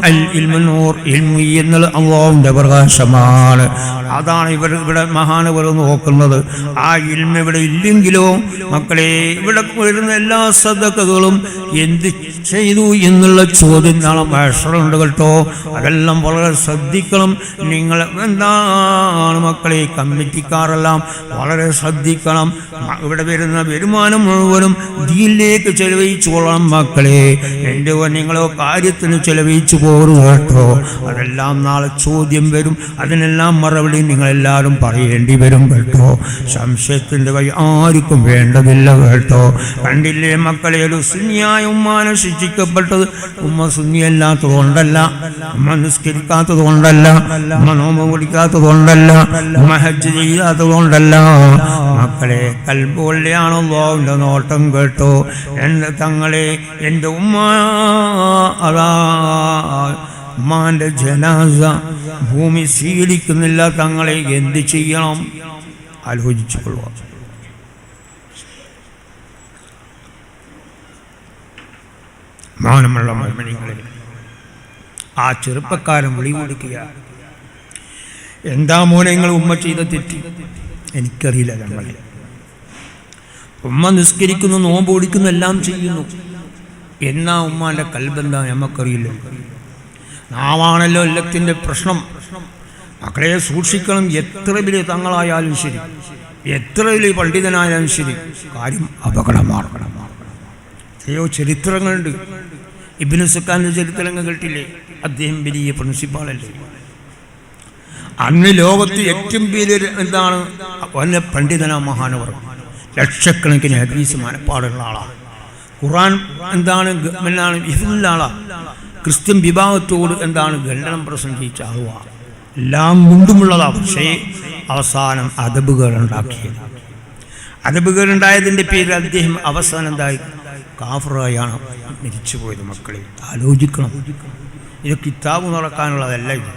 അൽ ഇൽമു നൂർ, ഇൽമു എന്നത് അല്ലാഹുവിന്റെ പ്രകാശമാണ്. അതാണ് ഇവിടെ മഹാനവർ നോക്കുന്നത്. ആ ഇൽമ ഇവിടെ ഇല്ലെങ്കിലോ മക്കളെ ഇവിടെ വരുന്ന എല്ലാ സദഖകളും എന്ത് ചെയ്തു എന്നുള്ള ചോദ്യം നാളെ മഹ്ശറുണ്ട് കേട്ടോ. അതെല്ലാം വളരെ ശ്രദ്ധിക്കണം. നിങ്ങൾ എന്താണ് മക്കളെ കമ്മിറ്റിക്കാരെല്ലാം വളരെ ശ്രദ്ധിക്കണം. ഇവിടെ വരുന്ന വരുമാനം മുഴുവനും ദീനിലേക്ക് ചെലവഴിച്ചോളണം മക്കളെ. എൻ്റെ നിങ്ങളോ കാര്യത്തിന് ചെലവഴിച്ചു പോകരുത് കേട്ടോ. അതെല്ലാം നാളെ ചോദ്യം വരും. അതിനെല്ലാം മറുപടി നിങ്ങളെല്ലാവരും പറയേണ്ടി വരും കേട്ടോ. സംശയത്തിൻ്റെ വഴി ആർക്കും വേണ്ടതില്ല കേട്ടോ. കണ്ടില്ലേ മക്കളെ, ഒരു സുന്നിയായ ഉമ്മാനെ ശിക്ഷിക്കപ്പെട്ടത് ഉമ്മ സുന്നിയല്ലാത്തത് കൊണ്ടല്ല, ഉമ്മ നിസ്കരിക്കാത്തത് കൊണ്ടല്ല, ഉമ്മ നോമ്പ് കുടിക്കാത്തത് കൊണ്ടല്ല, ഉമ്മ ഹജ്ജ് ചെയ്യാത്തത് കൊണ്ടല്ല മക്കളെ. കൽബുള്ളിയാണോ അല്ലാഹുവിൻ്റെ നോട്ടം കേട്ടോ. എൻ്റെ തങ്ങളെ, എൻ്റെ ഉമ്മ അതാ ഉമ്മാൻ്റെ ജനാസ ഭൂമി സ്വീകരിക്കുന്നില്ല തങ്ങളെ, എന്ത് ചെയ്യണം ആലോചിച്ചു കൊള്ളുക. മാനമുള്ള മുഅ്മിനീങ്ങളെ, ആ ചെറുപ്പക്കാരൻ വിളി കൊടുക്കുക, എന്താ മോനെ നിങ്ങൾ ഉമ്മ ചെയ്ത തെറ്റി? എനിക്കറിയില്ല. ഞങ്ങളെ ഉമ്മ നിസ്കരിക്കുന്നു, നോമ്പ് ഓടിക്കുന്നു, എല്ലാം ചെയ്യുന്നു. എന്നാ ഉമ്മാൻ്റെ കൽബെന്താ നമുക്കറിയില്ല. നാവാണല്ലോ എല്ലാത്തിൻ്റെ പ്രശ്നം. മക്കളെ സൂക്ഷിക്കണം. എത്ര വലിയ തങ്ങളായാലും ശരി, എത്ര വലിയ പണ്ഡിതനായാലും ശരി, കാര്യം അപകടമാണ്. എത്രയോ ചരിത്രങ്ങളുണ്ട്. ഇബ്നു സുക്കാൻ്റെ ചരിത്രങ്ങൾ കേട്ടില്ലേ? അദ്ദേഹം വലിയ പ്രിൻസിപ്പാളല്ലേ. അന്ന് ലോകത്ത് ഏറ്റവും വലിയ എന്താണ് വല്ല പണ്ഡിതനാ മഹാനവർ. ലക്ഷക്കണക്കിന് ഹദീസ് മനപ്പാടുള്ള ആളാണ്. ഖുർആൻ എന്താണ് ഹിഫ്ളുള്ള ആളാണ്. ക്രിസ്ത്യൻ വിഭാഗത്തോട് എന്താണ് ഖണ്ഡനം പ്രസംഗിച്ച ആളുവാണ്. എല്ലാം മുണ്ടുമുള്ളതാണ്. പക്ഷേ അവസാനം അദബുകളുണ്ടാക്കിയത്. അദബുകളുണ്ടായതിൻ്റെ പേരിൽ അദ്ദേഹം അവസാനം എന്തായി? കാഫിറായാണ് മരിച്ചുപോയത്. മക്കളെ ആലോചിക്കണം. ഇത് കിതാബ് മറക്കാനുള്ളതല്ല, ഇത്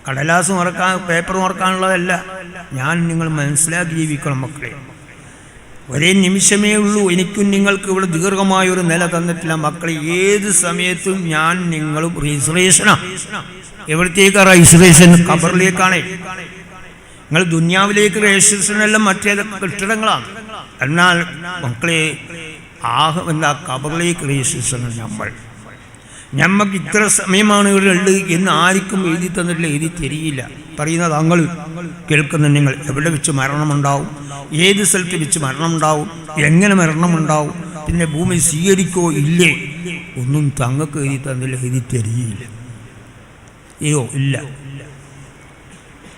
കടലാസ് മറക്കാൻ പേപ്പർ മറക്കാനുള്ളതല്ല. ഞാൻ നിങ്ങൾ മനസ്സിലാക്കി ജീവിക്കണം മക്കളെ. ഒരേ നിമിഷമേ ഉള്ളൂ. എനിക്കും നിങ്ങൾക്ക് ഇവിടെ ദീർഘമായൊരു നില തന്നിട്ടില്ല മക്കളെ. ഏത് സമയത്തും ഞാൻ നിങ്ങളും രജിസ്ട്രേഷനാ. എവിടത്തേക്കാണ് രജിസ്ട്രേഷൻ? ഖബറിലേക്കാണ്. നിങ്ങൾ ദുനിയാവിലേക്ക് രജിസ്ട്രേഷനെല്ലാം മറ്റേ കെട്ടിടങ്ങളാണ്. എന്നാൽ മക്കളെ എന്താ ഖബറിലേക്ക് രജിസ്ട്രേഷൻ. ഞമ്മക്ക് ഇത്ര സമയമാണ് ഇവിടെ ഉള്ളത് എന്ന് ആർക്കും എഴുതി തന്നിട്ടില്ല, എഴുതി തരികയില്ല. പറയുന്നത് താങ്കൾ കേൾക്കുന്ന നിങ്ങൾ എവിടെ വെച്ച് മരണമുണ്ടാവും, ഏത് സ്ഥലത്ത് വെച്ച് മരണമുണ്ടാവും, എങ്ങനെ മരണമുണ്ടാവും, പിന്നെ ഭൂമി സ്വീകരിക്കോ ഇല്ലേ, ഒന്നും തങ്ങൾക്ക് എഴുതി തന്നില്ല, എഴുതി തരികയില്ല. ഇല്ല.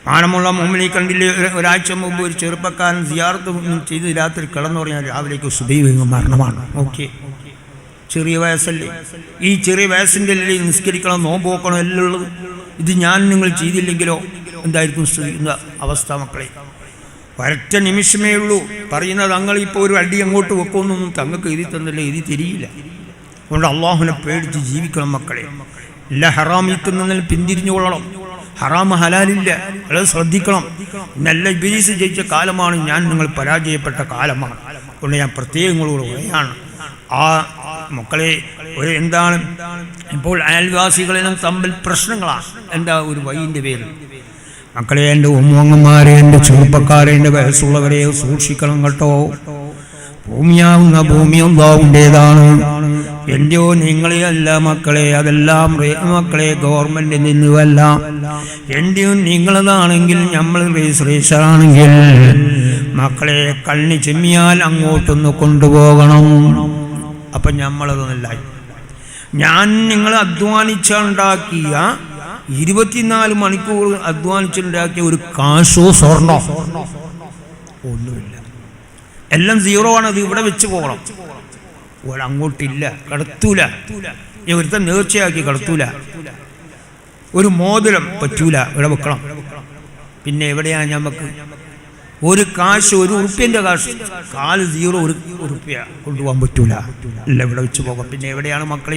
മാനമുള്ള മുമ്പിനെ കണ്ടില്ലേ? ഒരാഴ്ച മുമ്പ് ഒരു ചെറുപ്പക്കാരൻ സിയാറത്ത് ചെയ്ത് രാത്രി കിടന്നു പറഞ്ഞാൽ രാവിലേക്ക് സുബഹി മരണമാണ്. ഓക്കെ, ചെറിയ വയസ്സല്ലേ? ഈ ചെറിയ വയസ്സിൻ്റെ നിസ്കരിക്കണം, നോമ്പ് നോക്കണം എല്ലാം ഉള്ളത്. ഇത് ഞാൻ നിങ്ങൾ ചെയ്തില്ലെങ്കിലോ എന്തായിരിക്കും അവസ്ഥ മക്കളെ? ഒരൊറ്റ നിമിഷമേ ഉള്ളൂ. പറയുന്നത് തങ്ങൾ ഇപ്പോൾ ഒരു അടി അങ്ങോട്ട് വെക്കുമെന്നൊന്നും തങ്ങൾക്ക് എഴുതി തന്നില്ല, എഴുതി തരികയില്ല. അതുകൊണ്ട് അള്ളാഹുവിനെ പേടിച്ച് ജീവിക്കണം മക്കളെ. എല്ലാ ഹറാമിൽ നിന്നും പിന്തിരിഞ്ഞു കൊള്ളണം. ഹറാമ് ഹലാലില്ല, അത് ശ്രദ്ധിക്കണം. നല്ല ഇബ്ലീസ് ജയിച്ച കാലമാണ്, ഞാൻ നിങ്ങൾ പരാജയപ്പെട്ട കാലമാണ്. അതുകൊണ്ട് ഞാൻ പ്രത്യേകങ്ങളോട് പറയാണ്, ആ മക്കളെ എന്താണ് ഇപ്പോൾ അയൽവാസികളെല്ലാം തമ്മിൽ പ്രശ്നങ്ങളാണ്. എന്താ ഒരു വൈൻ്റെ പേര് മക്കളെ? എൻ്റെ ഉമ്മങ്ങന്മാരെ, എൻ്റെ ചെറുപ്പക്കാരെ, എൻ്റെ വയസ്സുള്ളവരെ സൂക്ഷിക്കണം കേട്ടോ. ഭൂമിയാവുന്ന ഭൂമി അല്ലാഹുവിൻ്റേതാണ്. എൻ്റെയോ നിങ്ങളെ അല്ല മക്കളെ. അതെല്ലാം മക്കളെ ഗവൺമെൻറ്റിൽ നിന്നുമല്ല. എൻ്റെയോ നിങ്ങളതാണെങ്കിൽ നമ്മൾ രജിസ്ട്രേഷനാണെങ്കിൽ മക്കളെ കണ്ണി ചെമ്മിയാൽ അങ്ങോട്ടൊന്ന് കൊണ്ടുപോകണം. അപ്പം നമ്മളതൊന്നല്ല. ഞാൻ നിങ്ങൾ അധ്വാനിച്ചുണ്ടാക്കിയ 24 മണിക്കൂർ അധ്വാനിച്ചുണ്ടാക്കിയ ഒരു കാശോ സ്വർണ്ണോ ഒന്നുമില്ല. എല്ലാം സീറോ ആണ്. അത് ഇവിടെ വെച്ച് പോകണം. അങ്ങോട്ടില്ല, കടത്തൂല. ഇവിടുത്തെ നേർച്ചയാക്കി കടത്തൂല. ഒരു മോതിരം പറ്റൂല, ഇവിടെ വെക്കണം. പിന്നെ എവിടെയാണ് നമുക്ക് ഒരു കാശ്, ഒരു ഉറുപ്പ്യൻ്റെ കാശ്, 0 ഒരു ഉറുപ്പ്യ കൊണ്ടുപോകാൻ പറ്റൂല. ഇല്ല, ഇവിടെ വെച്ച് പോകാം. പിന്നെ എവിടെയാണ് മക്കളെ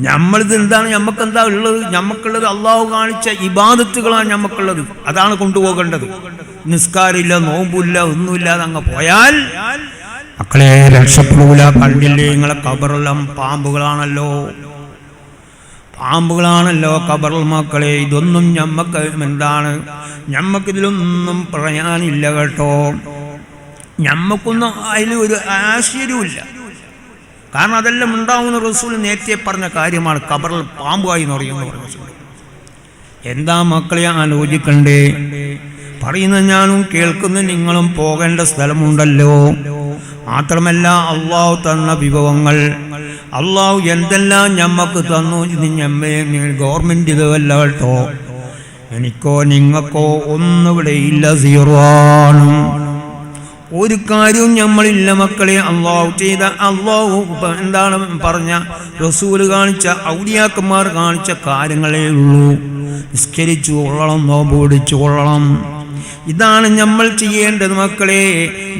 നമ്മളിത് എന്താണ്? നമുക്കെന്താ ഉള്ളത്? നമുക്കുള്ളത് അള്ളാഹു കാണിച്ച ഇബാദത്തുകളാണ് നമുക്കുള്ളത്. അതാണ് കൊണ്ടുപോകേണ്ടത്. നിസ്കാരമില്ല, നോമ്പില്ല, ഒന്നുമില്ലാതെ അങ്ങ് പോയാൽ മക്കളെ രക്ഷപ്പെടൂല. കണ്ടില്ലേ നിങ്ങളെ ഖബറെല്ലാം പാമ്പുകളാണല്ലോ. പാമ്പുകളാണല്ലോ ഖബറിൽ മക്കളെ. ഇതൊന്നും ഞമ്മക്ക് എന്താണ്, ഞമ്മക്കിതിലൊന്നും പറയാനില്ല കേട്ടോ. ഞമ്മക്കൊന്നും അതിൽ ഒരു ആശ്ചര്യവുമില്ല. കാരണം അതെല്ലാം ഉണ്ടാവുന്ന റസൂൽ നേരത്തെ പറഞ്ഞ കാര്യമാണ്. ഖബറിൽ പാമ്പുമായി എന്ന് പറയുന്നത് എന്താ മക്കളെ ആലോചിക്കണ്ടേ? പറയുന്ന ഞാനും കേൾക്കുന്ന നിങ്ങളും പോകേണ്ട സ്ഥലമുണ്ടല്ലോ. മാത്രമല്ല അള്ളാഹു തന്ന വിഭവങ്ങൾ, അള്ളാഹു എന്തെല്ലാം ഞമ്മക്ക് തന്നു. ഇത് ഞമ്മേ ഗവൺമെന്റ് ഇതല്ല കേട്ടോ. എനിക്കോ നിങ്ങൾക്കോ ഒന്നിവിടെ ഇല്ല, സീറോ ആണ്. ഒരു കാര്യവും നമ്മളില്ല മക്കളെ. അള്ളാഹു ചെയ്ത, അള്ളാഹു എന്താണ് പറഞ്ഞ, റസൂല് കാണിച്ച, ഔലിയാക്കന്മാർ കാണിച്ച കാര്യങ്ങളേ ഉള്ളൂ. നിസ്കരിച്ചു കൊള്ളണം, നോമ്പ് പിടിച്ചു കൊള്ളണം. ഇതാണ് നമ്മൾ ചെയ്യേണ്ടത് മക്കളെ.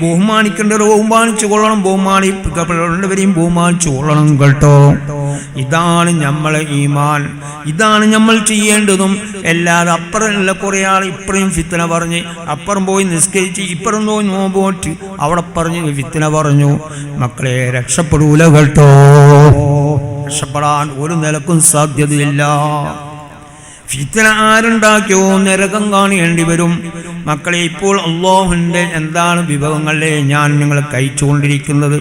ബഹുമാനിക്കേണ്ടത് ബഹുമാനിച്ചു കൊള്ളണം, ബഹുമാനിക്കപ്പെടേണ്ടവരെയും ബഹുമാനിച്ചു കൊള്ളണം കേട്ടോ. ഇതാണ് നമ്മളെ ഈമാൻ, ഇതാണ് നമ്മൾ ചെയ്യേണ്ടതും. എല്ലാവരും അപ്പുറമുള്ള കുറേ ആൾ ഇപ്പുറം ഫിത്തന പറഞ്ഞ്, അപ്പുറം പോയി നിസ്കരിച്ച് ഇപ്പുറം പോയി നോമ്പ് പോയിട്ട് അവിടെ പറഞ്ഞ് ഫിത്തന പറഞ്ഞു. മക്കളെ രക്ഷപ്പെടൂല കേട്ടോ. രക്ഷപ്പെടാൻ ഒരു നിലക്കും സാധ്യതയില്ല. ഫിത്ന ആരുണ്ടാക്കിയോ നരകം കാണേണ്ടി വരും മക്കളെ. ഇപ്പോൾ അല്ലാഹുവിന്റെ എന്താണ് വിഭവങ്ങളെ ഞാൻ നിങ്ങൾ കഴിച്ചുകൊണ്ടിരിക്കുന്നത്.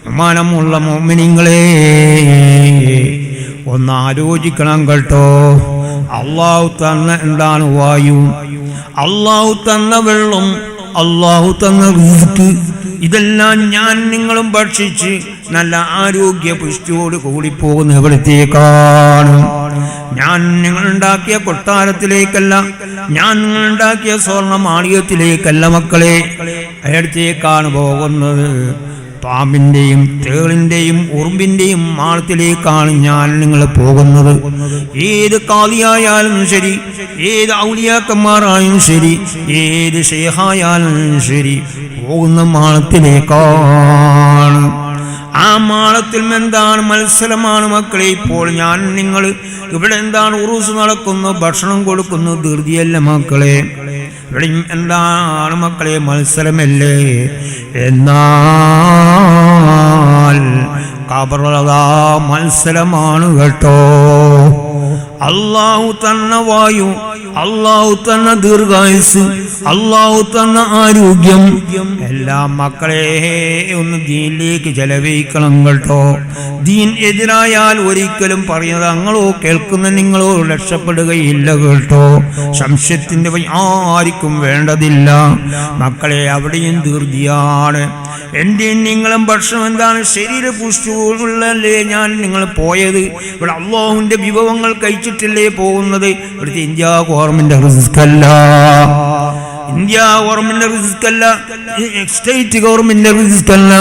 ബഹുമാനമുള്ള മുഅ്മിനീങ്ങളെ ഒന്ന് ആലോചിക്കണം കേട്ടോ. അല്ലാഹു തന്ന എന്താണ് വായു, അല്ലാഹു തന്ന വെള്ളം, അല്ലാഹു തന്ന റിസ്ക്, ഇതെല്ലാം ഞാൻ നിങ്ങളും ഭക്ഷിച്ച് നല്ല ആരോഗ്യ പുഷ്ടിയോട് കൂടി പോകുന്ന എവിടത്തേക്കാണ്? ഞാൻ നിങ്ങളുണ്ടാക്കിയ കൊട്ടാരത്തിലേക്കല്ല, ഞാൻ നിങ്ങളുണ്ടാക്കിയ സ്വർണ്ണ മാളികത്തിലേക്കല്ല മക്കളെ. അവിടത്തേക്കാണ് പോകുന്നത്. പാമ്പിന്റെയും തേളിന്റെയും ഉറുമ്പിന്റെയും മാളത്തിലേക്കാണ് ഞാൻ നിങ്ങൾ പോകുന്നത്. ഏത് കാളിയായാലും ശരി, ഏത് ഔലിയാക്കന്മാരായും ശരി, ഏത് ശൈഖായാലും ശരി, പോകുന്ന മാളത്തിലേക്കാണ്. ആ മാളത്തിൽ എന്താണ് മത്സരമാണ് മക്കളെ. ഇപ്പോൾ ഞാൻ നിങ്ങൾ ഇവിടെ എന്താണ് ഉറൂസ് നടക്കുന്നു, ഭക്ഷണം കൊടുക്കുന്നു, ധൃതിയല്ല മക്കളെ. ഇവിടെ എന്താണ് മക്കളെ, മത്സരമല്ലേ. എന്നാൽ ഖബറതാ മത്സരമാണ് കേട്ടോ. അല്ലാഹു തന്ന വായു, അല്ലാഹു തന്ന ദീർഘായുസ്, അല്ലാഹു തന്ന ആരോഗ്യം എല്ലാം മക്കളെ ഒന്ന് ദീനിലേക്ക് ചെലവഴിക്കണം കേട്ടോ. ദീൻ എതിരായാൽ ഒരിക്കലും പറയുന്നത് ഞങ്ങളോ കേൾക്കുന്ന നിങ്ങളോ രക്ഷപ്പെടുകയില്ല കേട്ടോ. സംശയത്തിന്റെ ആർക്കും വേണ്ടതില്ല മക്കളെ. അവിടെയും ധൃതിയാണ്. എന്റെയും നിങ്ങളും ഭക്ഷണം എന്താണ്, ശരീര പുഷ്ടിയുള്ളല്ലേ ഞാൻ നിങ്ങൾ പോയത്. ഇവിടെ അല്ലാഹുവിന്റെ വിഭവങ്ങൾ കഴിച്ചിട്ടല്ലേ പോകുന്നത്. ഇവിടുത്തെ ഇന്ത്യ ഗവൺമെന്റ് റിസ്കല്ല, ഇന്ത്യ ഗവൺമെന്റ് റിസ്കല്ല, സ്റ്റേറ്റ് ഗവൺമെന്റ് റിസ്കല്ല,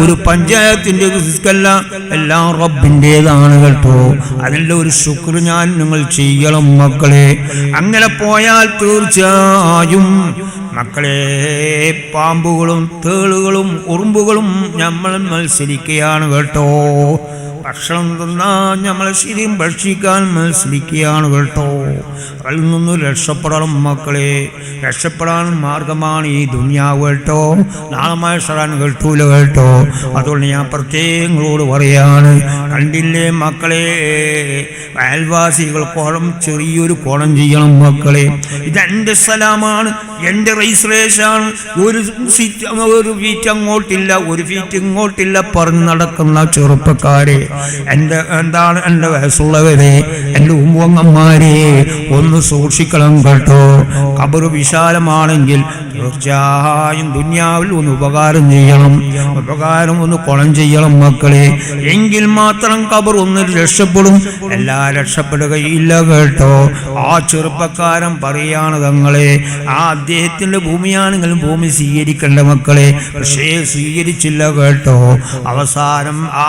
ഒരു പഞ്ചായത്തിന്റെ റിസ്കല്ല, എല്ലാം റബ്ബിൻ്റെതാണ് കേട്ടോ. അതിൻ്റെ ഒരു ശുക്ർ ഞാൻ നിങ്ങൾ ചെയ്യണം മക്കളെ. അങ്ങനെ പോയാൽ തീർച്ചയായും മക്കളെ പാമ്പുകളും തേളുകളും ഉറുമ്പുകളും നമ്മൾ മത്സരിക്കുകയാണ് കേട്ടോ. ഭക്ഷണം തിന്നാൽ നമ്മൾ ശരിയും ഭക്ഷിക്കാൻ മത്സരിക്കുകയാണ് കേട്ടോ. അതിൽ നിന്ന് രക്ഷപ്പെടണം മക്കളെ. രക്ഷപ്പെടാൻ മാർഗമാണ് ഈ ദുനിയാവ് കേട്ടോ. നാളെ മഹ്ശറാൻ കേട്ടൂല കേട്ടോ. അതുകൊണ്ട് ഞാൻ പ്രത്യേകങ്ങളോട് പറയാണ്, കണ്ടില്ലേ മക്കളെ, അയൽവാസികൾ കുളം ചെറിയൊരു കുളം ചെയ്യണം മക്കളെ. ഇതെൻ്റെ സ്ഥലമാണ്, എൻ്റെ രജിസ്ട്രേഷനാണ്. ഒരു ഫീറ്റ് അങ്ങോട്ടില്ല, ഒരു ഫീറ്റ് ഇങ്ങോട്ടില്ല പറഞ്ഞ് നടക്കുന്ന ചെറുപ്പക്കാരെ, എൻ്റെ എന്താണ് എൻ്റെ വയസ്സുള്ളവരെ, എൻ്റെ ഉമ്മങ്ങന്മാരെ ഒന്ന് സൂക്ഷിക്കണം കേട്ടോ. ഖബർ വിശാലമാണെങ്കിൽ തീർച്ചയായും ദുനിയാവിൽ ഒന്ന് ഉപകാരം ചെയ്യണം, ഉപകാരം ഒന്ന് കുളം ചെയ്യണം മക്കളെ. എങ്കിൽ മാത്രം ഖബർ ഒന്ന് രക്ഷപ്പെടും. എല്ലാം രക്ഷപ്പെടുകയില്ല കേട്ടോ. ആ ചെറുപ്പക്കാരൻ പറയാണ് തങ്ങളെ, ആ അദ്ദേഹത്തിന്റെ ഭൂമിയാണെങ്കിൽ ഭൂമി സ്വീകരിക്കേണ്ട മക്കളെ, പക്ഷേ സ്വീകരിച്ചില്ല കേട്ടോ. അവസാനം ആ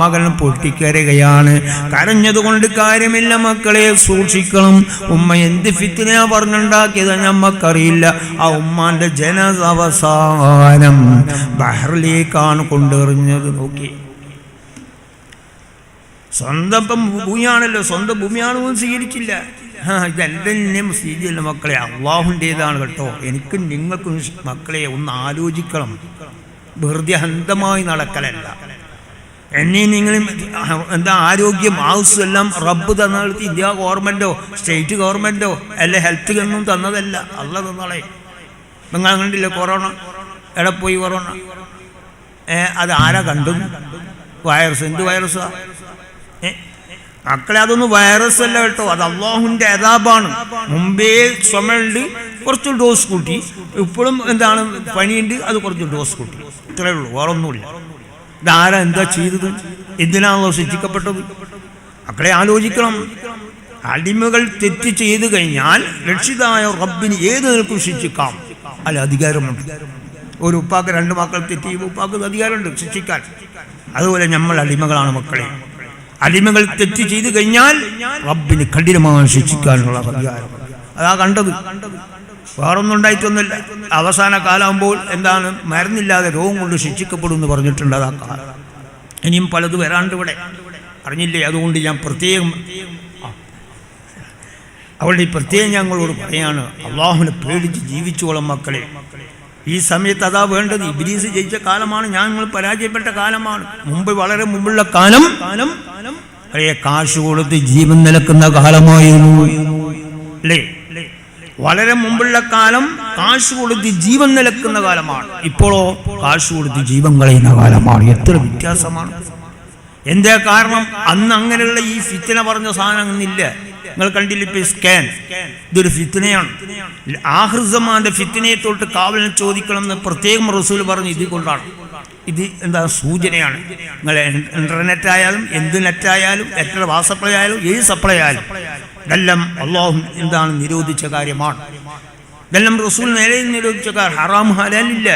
മകൻ പൊട്ടിക്കരയുകയാണ്. കരഞ്ഞതുകൊണ്ട് കാര്യമില്ല മക്കളെ, സൂക്ഷിക്കണം. ഉമ്മ എന്ത് ഫിത്നയാ പറഞ്ഞുണ്ടാക്കിയത് ഞമ്മക്കറിയില്ല. ആ ഉമ്മാന്റെ ജനസ അവസാനം ബഹറിലേക്കാണ് കൊണ്ടെറിഞ്ഞത്. നോക്കി, സ്വന്തം ഭൂമിയാണല്ലോ, സ്വന്തം ഭൂമിയാണെന്ന് സ്വീകരിച്ചില്ല. ഇതെല്ലാം സ്വീകരിച്ചില്ല മക്കളെ, അള്ളാഹുവിൻ്റെതാണ് കേട്ടോ. എനിക്കും നിങ്ങൾക്കും മക്കളെ ഒന്ന് ആലോചിക്കണം. വെറുതെ അന്ധമായി നടക്കലല്ല. എന്നെ നിങ്ങളും എന്താ ആരോഗ്യം ഹൗസ് എല്ലാം റബ്ബ് തന്നിടത്ത് ഇന്ത്യ ഗവൺമെൻറ്റോ സ്റ്റേറ്റ് ഗവൺമെൻറ്റോ അല്ലെ ഹെൽത്ത് ഒന്നും തന്നതല്ല, അല്ല തന്നോളെ. നിങ്ങൾ കണ്ടില്ല കൊറോണ? എവിടെ പോയി കൊറോണ? അത് ആരാ കണ്ടു? വൈറസ്. എന്ത് വൈറസാ മക്കളെ? അതൊന്നും വൈറസ് അല്ല കേട്ടോ, അത് അള്ളാഹുവിൻ്റെ അദാബാണ്. മുമ്പേ ചുമയുണ്ട്, കുറച്ച് ഡോസ് കൂട്ടി. ഇപ്പോഴും എന്താണ് പനിയുണ്ട്, അത് കുറച്ച് ഡോസ് കൂട്ടി. ഇത്രയേ ഉള്ളൂ, വേറൊന്നുമില്ല. ഇതാരാ എന്താ ചെയ്തത്? എന്തിനാണല്ലോ ശിക്ഷിക്കപ്പെട്ടത്? മക്കളെ ആലോചിക്കണം. അടിമകൾ തെറ്റ് ചെയ്തു കഴിഞ്ഞാൽ രക്ഷിതായ റബ്ബിന് ഏത് നിൽക്കും ശിക്ഷിക്കാം. അല്ല, അധികാരമുണ്ട്. ഒരു ഉപ്പാക്ക് 2 മക്കൾ തെറ്റ് ചെയ്യുമ്പോൾ ഉപ്പാക്ക് അധികാരമുണ്ട് ശിക്ഷിക്കാൻ. അതുപോലെ നമ്മൾ അടിമകളാണ് മക്കളെ. അടിമകൾ തെറ്റ് ചെയ്തു കഴിഞ്ഞാൽ റബ്ബിന് കഠിനമായി ശിക്ഷിക്കാനുള്ള അധികാരം. അതാ കണ്ടത്, വേറൊന്നും ഉണ്ടായിട്ടൊന്നുമില്ല. അവസാന കാലാകുമ്പോൾ എന്താണ് മരുന്നില്ലാതെ രോഗം കൊണ്ട് ശിക്ഷിക്കപ്പെടും എന്ന് പറഞ്ഞിട്ടുണ്ട്. അതാ കാലം. ഇനിയും പലത് വരാണ്ട് ഇവിടെ അറിഞ്ഞില്ലേ? അതുകൊണ്ട് ഞാൻ പ്രത്യേകം ഞങ്ങളോട് പറയാണ്, അള്ളാഹുവിനെ പേടിച്ച് ജീവിച്ചോളം മക്കളെ. ഈ സമയത്ത് അതാ വേണ്ടത്. ഇബ്ലീസ് ജയിച്ച കാലമാണ്, ഞങ്ങൾ പരാജയപ്പെട്ട കാലമാണ്. വളരെ മുമ്പുള്ള കാലം കാശ് കൊടുത്ത് ജീവൻ നിലക്കുന്ന കാലമായിരുന്നു അല്ലേ? വളരെ മുമ്പുള്ള കാലം കാശ് കൊടുത്ത് ജീവൻ നിലക്കുന്ന കാലമാണ്. ഇപ്പോഴോ കാശ് കൊടുത്ത് ജീവൻ കളയുന്ന കാലമാണ്. എത്ര വ്യത്യാസമാണ്! എന്താ കാരണം? അന്ന് അങ്ങനെയുള്ള ഈ ഫിത്ന പറഞ്ഞ സാധനം ഒന്നില്ല. നിങ്ങൾ കണ്ടില്ല ഇപ്പൊ സ്കാൻ? ഇതൊരു ഫിത്നയാണ്. ആഖിർസമാന്റെ ഫിത്നയെ തൊട്ട് കാവലിനെ ചോദിക്കണം എന്ന് പ്രത്യേകം റസൂൽ പറഞ്ഞു. ഇത് കൊണ്ടാണ്. ഇത് എന്താ സൂചനയാണ്. നിങ്ങൾ ഇന്റർനെറ്റ് ആയാലും എന്ത് നെറ്റായാലും എത്ര വാട്സപ്പ് ആയാലും ഏത് സപ്ലൈ ആയാലും ഇതെല്ലാം അള്ളാഹു എന്താണ് നിരോധിച്ച കാര്യമാണ്. ഇതെല്ലാം റസൂൽ നേരെ നിരോധിച്ച കാര്യം. ഹറാം ഹലാലില്ല,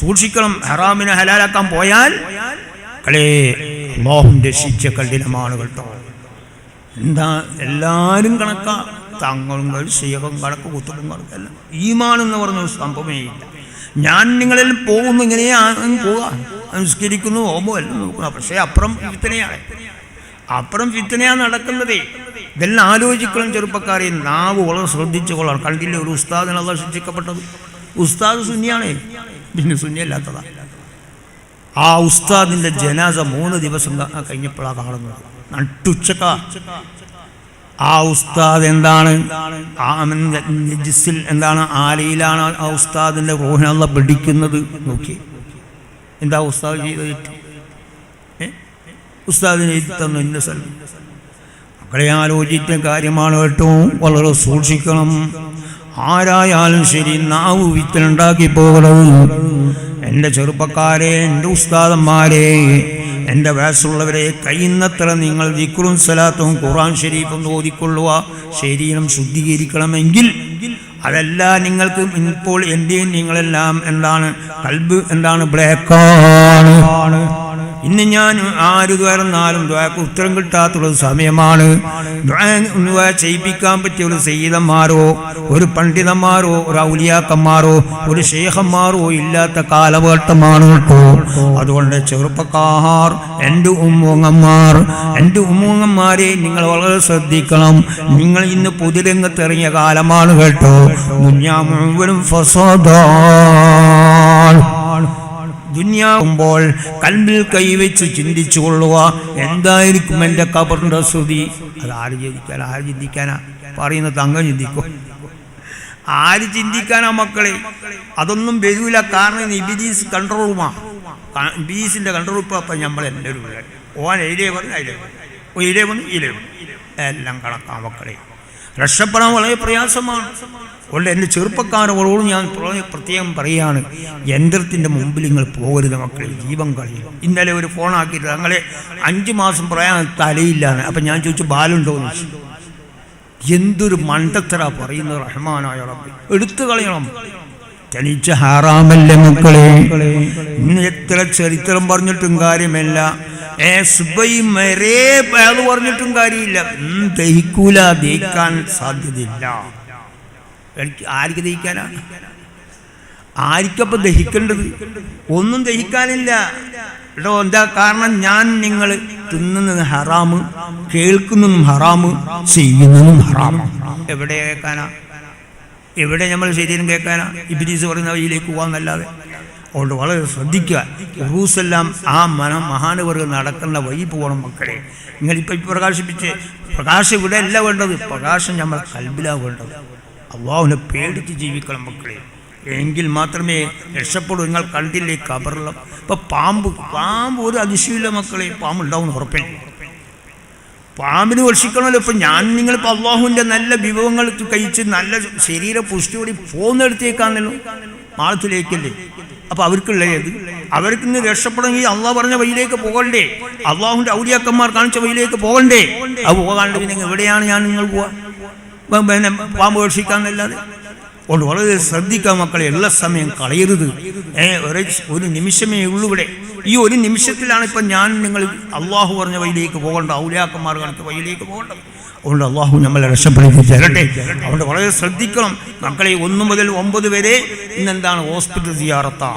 സൂക്ഷിക്കണം. ഹറാമിനെ ഹലാലാക്കാൻ പോയാൽ അള്ളാഹുവിന്റെ ശിക്ഷ കഠിനമാണ് കേട്ടോ. എന്താ എല്ലാവരും കണക്കാ, തങ്ങളും ശീഖം കണക്ക് കുത്തും കണക്കല്ല. ഈമാൻ എന്ന് പറഞ്ഞൊരു സംഭവമേ ഇല്ല. ഞാൻ നിങ്ങളെല്ലാം പോകുന്നു, ഇങ്ങനെയാണ് പോവുക, സംസ്കരിക്കുന്നു, ഓമോ എല്ലാം നോക്കുക. പക്ഷേ അപ്പുറം ഫിത്നയാണ് നടക്കുന്നതേ. ഇതെല്ലാം ആലോചിക്കണം ചെറുപ്പക്കാരെ. നാവ് വളരെ ശ്രദ്ധിച്ചു കൊള്ളാം. കണ്ടില്ലേ ഒരു ഉസ്താദിനുള്ള ശിക്ഷിക്കപ്പെട്ടത്? ഉസ്താദ് സുന്നിയാണേ, പിന്നെ സുന്നിയല്ലാത്തതാ. ആ ഉസ്താദിന്റെ ജനാസ 3 ദിവസം കഴിഞ്ഞപ്പോഴാണ് കാണുന്നത്. നട്ടുച്ചക്ക. ആ ഉസ്താദ് എന്താണ് എന്താണ് ആലയിലാണ് ആ ഉസ്താദിന്റെ റൂഹിനുള്ള പിടിക്കുന്നത്. നോക്കി എന്താ ഉസ്താദ് ചെയ്തിട്ട് ഉസ്താദിനെ എഴുതി തന്നു ഇന്ന സ്ഥലം. മക്കളെ ആലോചിച്ച കാര്യമാണ് കേട്ടോ. വളരെ സൂക്ഷിക്കണം. ആരായാലും ശരി നാവ് വിത്തലുണ്ടാക്കി പോകരുത്. എൻ്റെ ചെറുപ്പക്കാരെ, എൻ്റെ ഉസ്താദന്മാരെ, എൻ്റെ വയസ്സുള്ളവരെ, കഴിയുന്നത്ര നിങ്ങൾ ദിക്റും സലാത്തും ഖുർആൻ ഷരീഫും ഓതിക്കൊള്ളുക. ശരീരം ശുദ്ധീകരിക്കണമെങ്കിൽ അതല്ല നിങ്ങൾക്ക് ഇപ്പോൾ എൻ്റെയും നിങ്ങളെല്ലാം എന്താണ് കൽബ് എന്താണ് ബ്ലാക്കാണ്. ഇന്ന് ഞാൻ ആര് ദ്വാരന്നാലും ദ്വാക്ക് ഉത്തരം കിട്ടാത്തുള്ള സമയമാണ്. ചെയ്യിപ്പിക്കാൻ പറ്റിയ ഒരു സയ്യിദന്മാരോ ഒരു പണ്ഡിതന്മാരോ ഒരു ഔലിയാക്കന്മാരോ ഒരു ശേഖന്മാരോ ഇല്ലാത്ത കാലഘട്ടമാണ് കേട്ടോ. അതുകൊണ്ട് ചെറുപ്പക്കാർ, എൻ്റെ ഉമ്മൂങ്ങന്മാരെ നിങ്ങൾ വളരെ ശ്രദ്ധിക്കണം. നിങ്ങൾ ഇന്ന് പൊതുരംഗത്ത് ഇറങ്ങിയ കാലമാണ് കേട്ടോ. ദുനിയാ മുഴുവനും ഫസാദാണ്. ദുനിയാവുമ്പോൾ കൽബിൽ കൈവച്ച് ചിന്തിച്ചു കൊള്ളുക. എന്തായിരിക്കും എൻ്റെ ഖബറിന്റെ ശ്രുതി? അത് ആര് ചിന്തിക്കാനാ പറയുന്നത്? അങ്ങ് ചിന്തിക്കോ? ആര് ചിന്തിക്കാനാ മക്കളെ? അതൊന്നും വരൂല. കാരണം ഇബ്ലീസ് കൺട്രോളുമാണ്. ഇബ്ലീസിന്റെ കൺട്രോൾ ഇപ്പം നമ്മളെല്ലാവരും ഓൻ എയിലേ വന്ന് എല്ലാം കണക്കാം മക്കളെ. രക്ഷപ്പെടാൻ വളരെ പ്രയാസമാണ്. അതുകൊണ്ട് എൻ്റെ ചെറുപ്പക്കാരോട് ഞാൻ പ്രത്യേകം പറയുകയാണ്, യന്ത്രത്തിൻ്റെ മുമ്പിൽ നിങ്ങൾ പോകരുത് മക്കളെ. ജീവൻ കളയും. ഇന്നലെ ഒരു ഫോണാക്കിയിട്ട് ഞങ്ങളെ 5 മാസം പറയാൻ തലയില്ലാന്ന്. അപ്പം ഞാൻ ചോദിച്ചു ബാലുണ്ടോന്ന്. എന്തൊരു മണ്ടത്തര പറയുന്നത്. റഹ്മാനായ റബ്ബ് എടുത്തു കളയണം. തനിച്ച ഹറാമല്ലേ മക്കളെ. ഇന്ന് എത്ര ചരിത്രം പറഞ്ഞിട്ടും കാര്യമല്ല. അത് പറഞ്ഞിട്ടും കാര്യമില്ല. ദഹിക്കൂല, ദഹിക്കാൻ സാധ്യതയില്ല. ആർക്ക് ദഹിക്കാനാ? ആർക്കപ്പം ദഹിക്കേണ്ടത്? ഒന്നും ദഹിക്കാനില്ല കേട്ടോ. എന്താ കാരണം? ഞാൻ നിങ്ങൾ തിന്നുന്നത് ഹറാമ്, കേൾക്കുന്നതും ഹറാമ്, ചെയ്യുന്നതും ഹറാമ്. എവിടെ കേൾക്കാനാ? എവിടെ നമ്മൾ ശരീരം കേൾക്കാനാ? ഇബ്ലീസ് പറയുന്ന വഴിയിലേക്ക് പോകാമെന്നല്ലാതെ. അതുകൊണ്ട് വളരെ ശ്രദ്ധിക്കുക. ഉറൂസെല്ലാം ആ മഹാനവറുകൾ നടക്കുന്ന വഴി പോകണം മക്കളെ. നിങ്ങളിപ്പോൾ പ്രകാശിപ്പിച്ച് പ്രകാശം ഇവിടെ അല്ല വേണ്ടത്, പ്രകാശം നമ്മളെ കൽബിലാണ് വേണ്ടത്. അള്ളാഹുവിനെ പേടിച്ച് ജീവിക്കണം മക്കളെ, എങ്കിൽ മാത്രമേ രക്ഷപ്പെടൂ. നിങ്ങൾ കണ്ടില്ലേ കബറിലും ഇപ്പം പാമ്പ് ഒരു അതിശയമില്ല മക്കളെ, പാമ്പുണ്ടാവും ഉറപ്പില്ല. പാമ്പിന് വർഷിക്കണമല്ലോ. ഇപ്പം നിങ്ങളിപ്പോൾ അള്ളാഹുവിൻ്റെ നല്ല വിഭവങ്ങൾ കഴിച്ച് നല്ല ശരീര പുഷ്ടിയോടെ പോകുന്നിടത്തേക്കാണല്ലോ, മാളത്തിലേക്കല്ലേ. അപ്പം അവർക്കുള്ളത് അവർക്കിന്ന് രക്ഷപ്പെടണമെങ്കിൽ അള്ളാഹ് പറഞ്ഞ വഴിയിലേക്ക് പോകണ്ടേ, അള്ളാഹുവിൻ്റെ ഔലിയാക്കന്മാർ കാണിച്ച വഴിയിലേക്ക് പോകണ്ടേ. അത് പോകാണ്ട് പിന്നെ എവിടെയാണ് നിങ്ങൾ പോവാ? പിന്നെ പാമ്പ് വർഷിക്കാന്നല്ലാതെ. അതുകൊണ്ട് വളരെ ശ്രദ്ധിക്കുക മക്കളെ, എല്ലാ സമയം കളയരുത്. ഒരു നിമിഷമേ ഉള്ളൂ ഇവിടെ. ഈ ഒരു നിമിഷത്തിലാണ് ഇപ്പം നിങ്ങൾ അള്ളാഹു പറഞ്ഞ വഴിയിലേക്ക് പോകേണ്ട, ഔലിയാക്കന്മാർ കാണിച്ച വഴിയിലേക്ക് പോകേണ്ടത്. അതുകൊണ്ട് അള്ളാഹു നമ്മളെ രക്ഷപ്പെടുത്തി തരട്ടെ. അതുകൊണ്ട് വളരെ ശ്രദ്ധിക്കണം മക്കളെ. 1 മുതൽ 9 വരെ ഇന്നെന്താണ് ഹോസ്പിറ്റൽ സിയാറത്താ.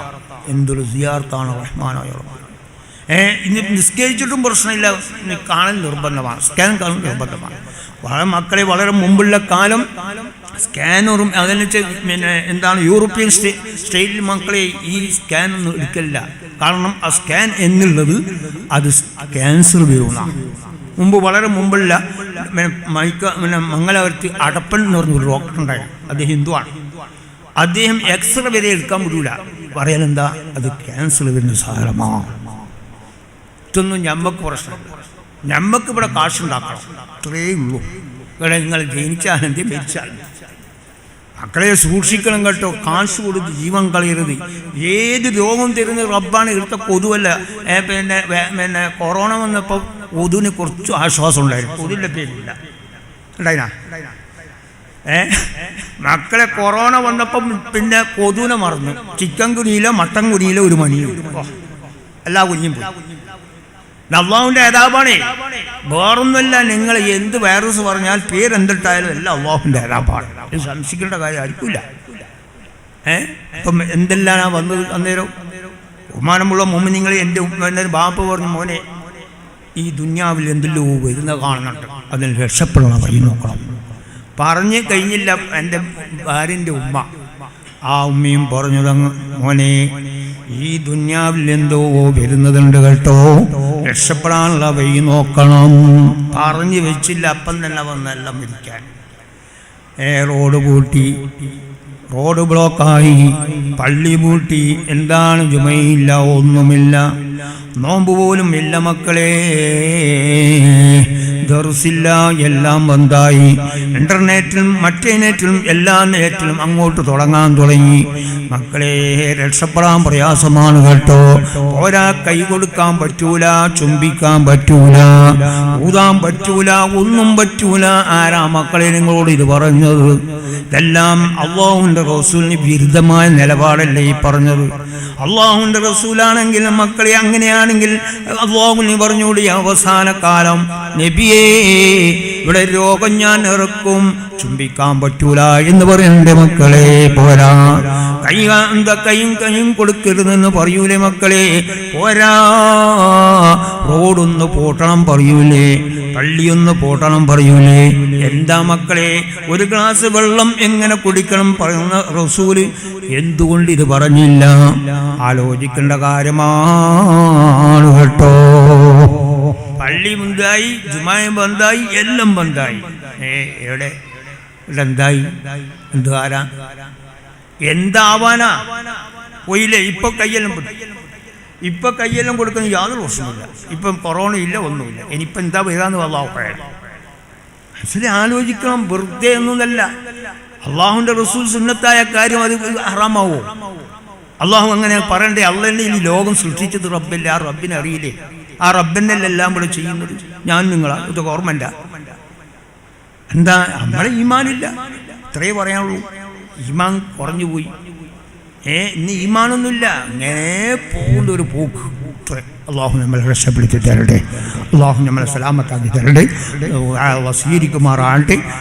എന്തൊരു സിയാറത്താണ് റഹ്മാനായ. ഇനി നിസ്കരിച്ചിട്ടും പ്രശ്നമില്ല, കാണൽ നിർബന്ധമാണ്, സ്കാൻ കാണൽ നിർബന്ധമാണ്. മക്കളെ വളരെ മുമ്പുള്ള കാലം സ്കാനറും അതിന് പിന്നെ എന്താണ് യൂറോപ്യൻ സ്റ്റൈലിൽ മക്കളെ ഈ സ്കാൻ ഒന്നും എടുക്കില്ല. കാരണം ആ സ്കാൻ എന്നുള്ളത് അത് ക്യാൻസർ വരുന്നതാണ്. വളരെ മുമ്പുള്ള മംഗലാപുരത്ത് അടപ്പൻ എന്ന് പറഞ്ഞൊരു ഡോക്ടർ ഉണ്ടായിരുന്നു. അദ്ദേഹം ഹിന്ദുവാണ്. അദ്ദേഹം എക്സ്റേ വരെ എടുക്കാൻ വിടൂല. പറയാനെന്താ, അത് ക്യാൻസർ വരുന്ന സാധനമാണ്. ഇതൊന്നും ഞമ്മക്ക് പ്രശ്നമില്ല. ഞമ്മക്ക് ഇവിടെ കാശുണ്ടാക്കണം, അത്രയേ ഉള്ളൂ. ഇവിടെ നിങ്ങൾ ജനിച്ചാലെന്ത് മരിച്ചാലും മക്കളെ സൂക്ഷിക്കണം കേട്ടോ. കാശ് കൊടുത്ത് ജീവൻ കളയരുത്. ഏത് രോഗം തരുന്ന റബ്ബാണ്, ഇവിടുത്തെ കൊതുവല്ല. പിന്നെ കൊറോണ വന്നപ്പോൾ കൊതുവിന് കുറച്ച് ആശ്വാസം ഉണ്ടായിരുന്നു, കൊതുവിൻ്റെ പേരില്ല ഉണ്ടായിനാ. മക്കളെ കൊറോണ വന്നപ്പം പിന്നെ കൊതുവിനെ മറന്നു. ചിക്കൻ കുനിയിലോ മട്ടൻ കുനിയിലോ ഒരു മണിയും എല്ലാ കുഞ്ഞും പോയി. അള്ളാഹുവിൻ്റെ ഏതാപാണേ, വേറൊന്നുമല്ല. നിങ്ങൾ എന്ത് വൈറസ് പറഞ്ഞാൽ പേരെന്തിട്ടായാലും എല്ലാം അള്ളാഹുവിൻ്റെ ഏതാപാണ്. ഇത് സംശയിക്കേണ്ട കാര്യം ആയിരിക്കില്ല. ഇപ്പം എന്തെല്ലാമാണ് വന്നത്. അന്നേരം ബഹുമാനമുള്ള മുഅ്മിനീങ്ങൾ, എൻ്റെ ബാപ്പ പറഞ്ഞു, മോനെ ഈ ദുന്യാവിൽ എന്തെല്ലോ വരുന്ന കാണുന്നുണ്ട്, അതിൽ രക്ഷപ്പെടണം, വഴി നോക്കണം. പറഞ്ഞ് കഴിഞ്ഞില്ല എൻ്റെ ഭാര്യൻ്റെ ഉമ്മ. ആ ഉമ്മയും പറഞ്ഞതങ്ങ്, മോനെ ഈ ദുന്യാവിൽ എന്തോ വരുന്നതുണ്ട് കേട്ടോ, രക്ഷപ്പെടാനുള്ള വഴി നോക്കണം. പറഞ്ഞു വെച്ചില്ല, അപ്പം തന്നെ വന്നെല്ലാം മരിക്കാൻ. റോഡ് പൂട്ടി, റോഡ് ബ്ലോക്കായി, പള്ളി പൂട്ടി. എന്താണ് ജുമയില്ല, ഒന്നുമില്ല, നോമ്പ് പോലും ഇല്ല മക്കളെ, ദർസില്ല, എല്ലാം ബന്ധായി. ഇന്റർനെറ്റിലും മറ്റേ നെറ്റിലും എല്ലാ നെറ്റിലും അങ്ങോട്ട് തുടങ്ങി. മക്കളെ രക്ഷപ്പെടാൻ പ്രയാസമാണ് കേട്ടോ. പോരാ, കൈ കൊടുക്കാൻ പറ്റൂല, ചുംബിക്കാൻ പറ്റൂല, ഊതാൻ പറ്റൂല, ഒന്നും പറ്റൂല. ആരാ മക്കളെ നിങ്ങളോട് ഇത് പറഞ്ഞത്? ഇതെല്ലാം അല്ലാഹുവിൻ്റെ റസൂലിന് വിരുദ്ധമായ നിലപാടല്ലേ ഈ പറഞ്ഞത്? അല്ലാഹുവിൻ്റെ റസൂലാണെങ്കിൽ മക്കളെ അങ്ങനെയാണെങ്കിൽ അല്ലാഹുവിന് പറഞ്ഞുകൂടി, അവസാന കാലം നബിയേ ഇവിടെ രോഗം ഞാൻ ഇറക്കും, ചുംബിക്കാൻ പറ്റൂല എന്ന് പറയണ്ടേ മക്കളെ? പോരാ, കൈയും കൊടുക്കരുതെന്ന് പറയൂലേ മക്കളെ? പോരാ, റോഡൊന്ന് പൂട്ടണം പറയൂലേ? പള്ളിയൊന്ന് പൂട്ടണം പറയൂലേ? എന്താ മക്കളെ, ഒരു ഗ്ലാസ് വെള്ളം എങ്ങനെ കുടിക്കണം പറയുന്ന റസൂല് എന്തുകൊണ്ട് ഇത് പറഞ്ഞില്ല? ആലോചിക്കേണ്ട കാര്യമാണ് കേട്ടോ. പള്ളി ബന്ധായി, ജുമായും ബന്ധായി, എല്ലാം ബന്ധായി. എവിടെ എന്തായി? എന്തുകാരാ എന്താവാനാ? പോയില്ലേ? ഇപ്പൊ കയ്യെല്ലാം കൊടുക്കുന്ന യാതൊരു പ്രശ്നമില്ല. ഇപ്പം കൊറോണ ഇല്ല, ഒന്നുമില്ല. ഇനിയിപ്പോൾ എന്താ വരാന്ന് അള്ളാഹു പറയാം. മനസ്സിലെ ആലോചിക്കണം, വെറുതെ ഒന്നുമല്ല. അള്ളാഹുവിൻ്റെ റസൂൽ സുന്നത്തായ കാര്യം അത് ഹറാമാവോ? അള്ളാഹു അങ്ങനെ പറയണ്ടേ? അള്ളാഹ് ഈ ലോകം സൃഷ്ടിച്ചത് റബ്ബല്ലേ? ആ റബ്ബിനെ അറിയില്ലേ? ആ റബ്ബന്നല്ലേ എല്ലാം കൂടെ ചെയ്യുന്നത്. ഞാൻ നിങ്ങളാ ഇത് ഗവൺമെൻറ്റാ? എന്താ, നമ്മളെ ഈമാനില്ല, ഇത്രയേ പറയാനുള്ളൂ. ഈമാൻ കുറഞ്ഞു പോയി. ഇന്ന് ഈമാനൊന്നുമില്ല, ഇങ്ങനെ പോകുന്ന ഒരു പോക്ക്. അള്ളാഹു നമ്മളെ രക്ഷപ്പെടുത്തി തരട്ടെ, അള്ളാഹു നമ്മളെ സലാമത്താക്കി തരട്ടെ, സ്വീകരിക്കുമാറാകട്ടെ.